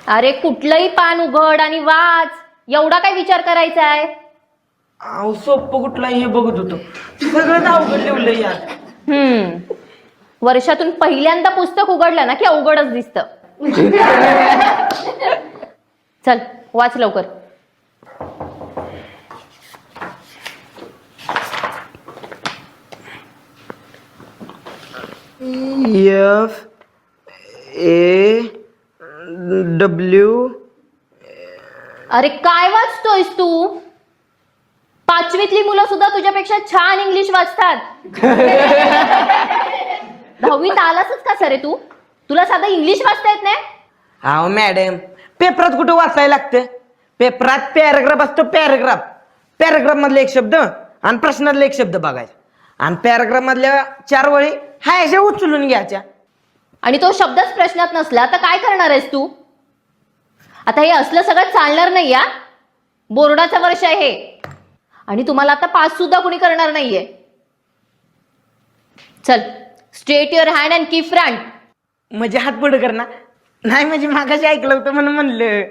अरे कुठलंही पान उघड आणि वाच, एवढा काय विचार करायचा आहे? अहो सोपं कुठला हे बघत होतो, सगळं अवघड लिवलंय यार. वर्षातून पहिल्यांदा पुस्तक उघडलं ना की अवघडच दिसतं. चल वाच लवकर. FAW. अरे काय वाचतोयस तू? 5वीतली मुलं सुद्धा तुझ्यापेक्षा छान इंग्लिश वाचतात. 10वीत आलासच का सरे तू? तुला साधं इंग्लिश वाचता येत नाही? अहो मॅडम, पेपरात कुठं वाचायला लागतं? पेपरात पॅराग्राफ असतो, पॅराग्राफ मधले एक शब्द आणि प्रश्नातले एक शब्द बघायचा, आणि पॅराग्राफ मधल्या 4 वळी हाय अशा उचलून घ्यायच्या. आणि तो शब्दच प्रश्नात नसला तर काय करणार आहेस तू? आता हे असलं सगळं चालणार नाही या. बोर्डाचं वर्ष आहे हे, आणि तुम्हाला आता पास सुद्धा कोणी करणार नाहीये. चल straight your hand and keep front. म्हणजे हात पुढे कर ना. नाही म्हणजे मागाशी ऐकलं होतं म्हणून म्हणलं.